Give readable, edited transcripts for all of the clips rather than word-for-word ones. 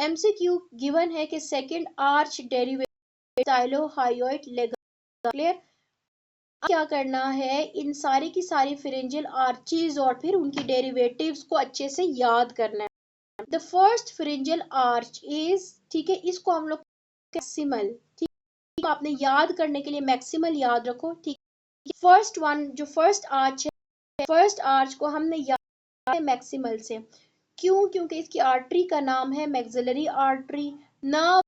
MCQ given है कि second arch derivative स्टाइलोहायोइड लेगा। क्लियर। क्या करना है, इन सारी की सारी फिरेंजियल आर्चीज और फिर उनकी डेरिवेटिव्स को अच्छे से याद करना है। द फर्स्ट फिरेंजियल आर्च इज, ठीक है, इसको हम लोग मैक्सिमल, ठीक है, आपने याद करने के लिए मैक्सिमल याद रखो। ठीक है, फर्स्ट वन जो फर्स्ट आर्च है, फर्स्ट आर्च को हमने याद है मैक्सिमल से। क्यों? क्योंकि इसकी आर्टरी का नाम है maxillary artery, nerve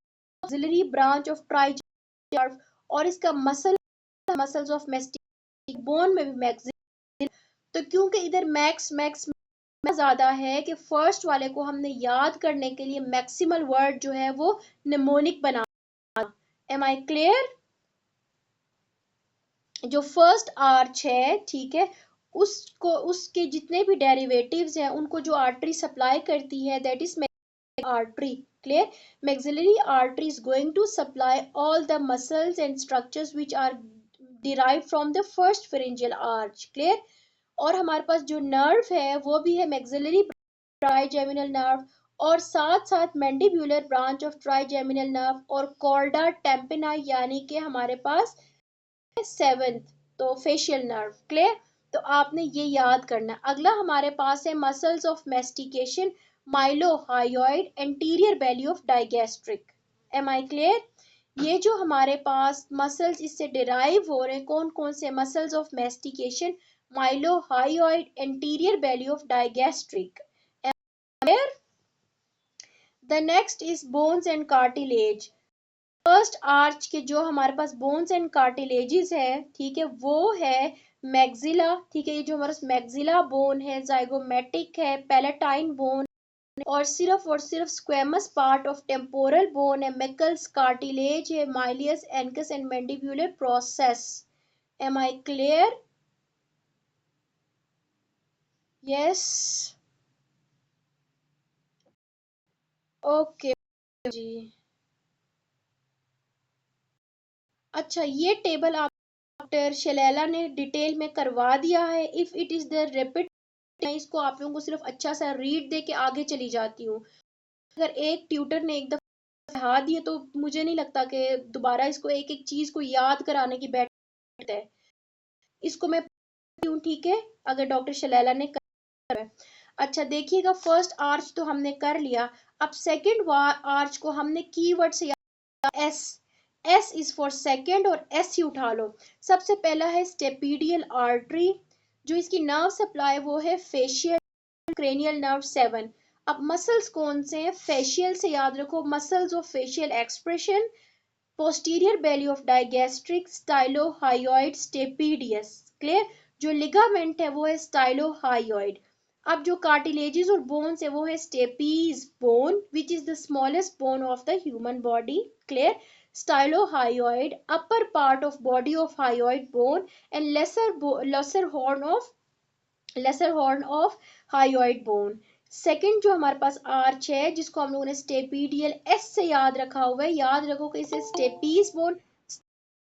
maxillary branch of trigeminal, और इसका मसल्स ऑफ मेस्टिक, बोन में भी मैक्सिल। तो क्योंकि इधर मैक्स मैक्स ज्यादा है कि फर्स्ट वाले को हमने याद करने के लिए मैक्सिमल वर्ड जो है वो निमोनिक बना। Am I clear? जो फर्स्ट आर्च है, ठीक है, उसको उसके जितने भी डेरिवेटिव्स हैं उनको जो आर्टरी सप्लाई करती है that is artery. Clear? Maxillary artery is going to supply all the muscles and structures which are derived from the first pharyngeal arch. Clear? और हमारे पास जो नर्व है वो भी है maxillary trigeminal nerve, और साथ साथ mandibular branch of trigeminal nerve, और chorda tympani यानी कि हमारे पास सेवेंथ, तो फेशियल नर्व। क्लियर? तो आपने ये याद करना। अगला हमारे पास है muscles of mastication, mylohyoid, anterior belly of digastric. Am I clear? ये जो हमारे पास मसल्स इससे डिराइव हो रहे हैं, कौन कौन से muscles of mastication, mylohyoid, anterior belly of digastric. The next is bones and cartilage. First arch के जो हमारे पास बोन्स एंड कार्टिलेजेस है, ठीक है, वो है मैक्सिला। ठीक है, ये जो हमारा मैक्सिला बोन है, जाइगोमेटिक है, पैलेटाइन बोन, और सिर्फ squamous part of temporal bone है, मेकल्स कार्टिलेज है, malleus incus and mandibular process. Am I clear? Yes, okay जी। अच्छा, ये टेबल आप डॉक्टर शलेला ने डिटेल में करवा दिया है। If it is the repeat, मैं इसको आप लोगों को सिर्फ अच्छा सा रीड दे के आगे चली जाती हूँ। अगर एक ट्यूटर ने एक दफा पढ़ा दिए तो मुझे नहीं लगता कि दोबारा इसको एक एक चीज को याद कराने की बैठ है। इसको मैं हूँ, ठीक है, अगर डॉक्टर शलेला ने कर है। अच्छा देखिएगा, फर्स्ट आर्च तो हमने कर लिया। अब सेकंड आर्च को हमने कीवर्ड से S, S is for second, और एस ही उठा लो। सबसे पहला है स्टेपीडियल आर्टरी, जो इसकी नर्व सप्लाई वो है फेशियल क्रेनियल नर्व 7। अब मसल्स कौन से हैं? फेशियल से याद रखो, muscles of facial expression, posterior Bailey of digastric, स्टाइलोहायोइड, stapedius. Clear? जो लिगामेंट है वो है स्टाइलोहायोइड। अब जो कार्टिलेजेस और बोन्स है वो है stapes bone, which is the smallest bone of the human body. Clear? Stylohyoid, upper part of body of hyoid bone, and lesser horn of hyoid bone. Second जो हमारे पास आर्च है जिसको हम लोगों ने स्टेपीडियल एस से याद रखा हुआ है, याद रखो कि इसे stapes bone,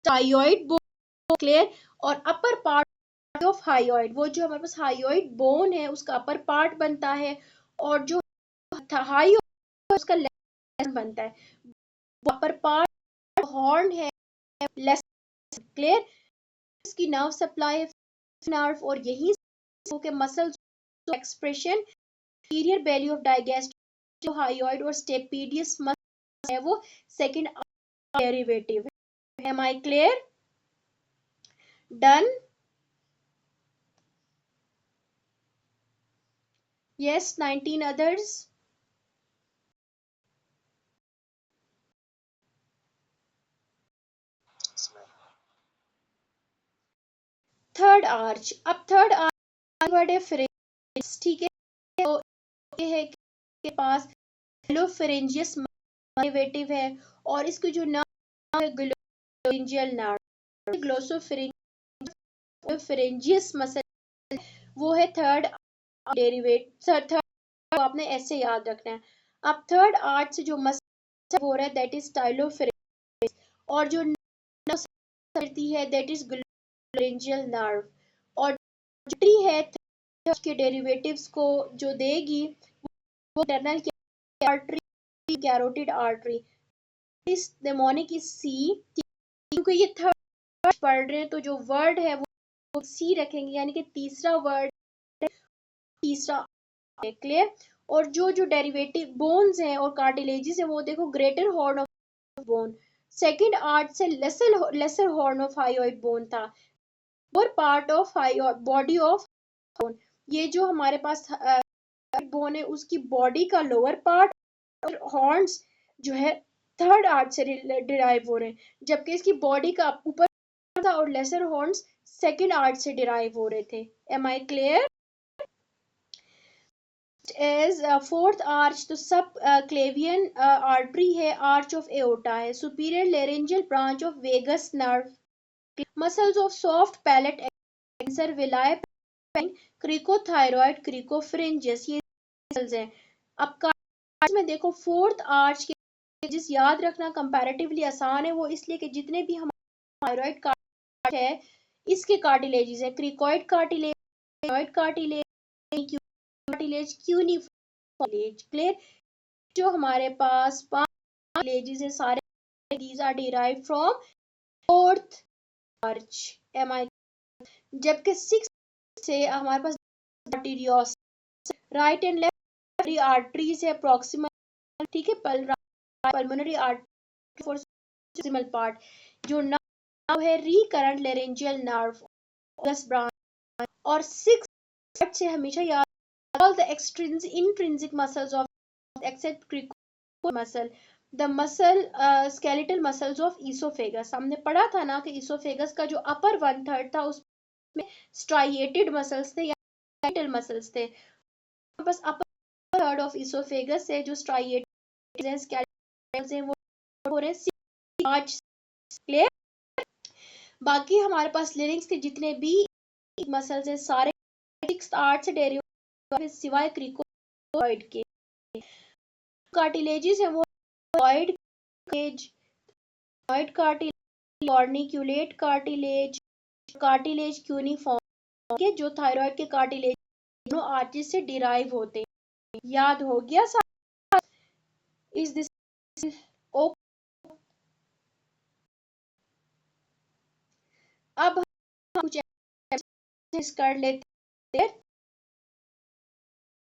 hyoid bone. Clear? और अपर पार्ट ऑफ हायोइड, वो जो हमारे पास हायोइड बोन है उसका अपर पार्ट बनता है, और जो हायोइड उसका लेफ्ट बनता है। अपर पार्ट हॉर्न है, लेस। क्लियर? इसकी नर्व सप्लाई है नर्व, और यही के muscles expression, anterior belly of digastric, जो हायोइड और स्टेपीडियस मसल है वो सेकंड डेरिवेटिव है। Am I clear? Done? Yes, 19 others. Third arch. अब थर्ड आर्च वर्ड है फेरेंजियस, ठीक है, तो ये है के पास ग्लोफेरेंजियस डेरिवेटिव है, और इसकी जो नाम है ग्लोफेरेंजियल नर्व, ग्लोसोफेरेंजियस मसल, वो है थर्ड डेरिवेटिव। थर्ड आपने ऐसे याद रखना है। अब थर्ड आर्च से जो मसल हो रहा है दैट इज स्टाइलोफेरेंजियस, और जो करती है दैट इज ग्लोफेरेंजियल नर्व, और जो है के डेरिवेटिव्स को जो देगी वो इंटरनल आर्टरी कैरोटिड आर्टरी, इस नेमोनिक इज सी, क्योंकि ये थर्ड पढ़ रहे हैं तो जो वर्ड है वो सी रखेंगे, यानी कि तीसरा वर्ड तीसरा, क्लियर। और जो जो डेरिवेटिव बोन्स हैं और कार्टिलेजेस हैं वो देखो, greater horn of bone, second arch से lesser horn of hyoid bone था, और part of body of bone, ये जो हमारे पास बोन है उसकी बॉडी का लोअर पार्ट, और हॉर्न्स जो है थर्ड आर्ट से डिराइव हो रहे हैं, जबकि इसकी बॉडी का ऊपर था और लेसर हॉर्न्स सेकंड आर्ट से डिराइव हो रहे थे। Am I clear? As fourth arch तो सब क्लेवियन आर्टरी है, आर्च ऑफ एओर्टा है, superior laryngeal branch of vagus nerve, muscles of soft palate एक्सेंसर विलाय क्रिकोथायरॉइड क्रिकोफ्रिंजियस, ये मसल्स हैं। अब कार्च में देखो फोर्थ आर्च के जिस याद रखना कंपैरेटिवली आसान है, वो इसलिए कि जितने भी हमारे थायराइड कार्च है इसके कार्टिलेजेस है, cricoid cartilage, cartilage, cartilage, cuneiform, clear. जो हमारे पास 5 कार्टिलेजेस है सारे, these are derived from fourth arch, am I? जबकि 6 से हमारे पास आर्टेरियोस, राइट एंड लेफ्ट आर्टरीज है प्रॉक्सिमल, ठीक है, pulmonary artery for proximal part, जो नर्व है रिकरेंट लेरेंजियल नर्व ब्रांच, और 6 से हमेशा याद, all the intrinsic muscles of except cricoid muscle, the muscle skeletal muscles of esophagus, हमने पढ़ा था ना कि esophagus का जो upper 1/3 था उसमें striated muscles थे या skeletal muscles थे, बस upper third of esophagus से जो striated हैं skeletal हैं वो हो रहे हैं आज, क्लियर। बाकी हमारे पास लिरिक्स के जितने भी मसल्स हैं सारे 6th आर्ट से डेरिव सिवाय क्रिकोइड के, कार्टिलेजेस है वो cartilage, cartilage, corniculate cartilage, cartilage cuneiform के, जो थायराइड के कार्टिलेज दोनों आर्चेस से डिराइव होते हैं। याद हो गया सारा? Is this okay? अब हम कुछ कर लेते हैं।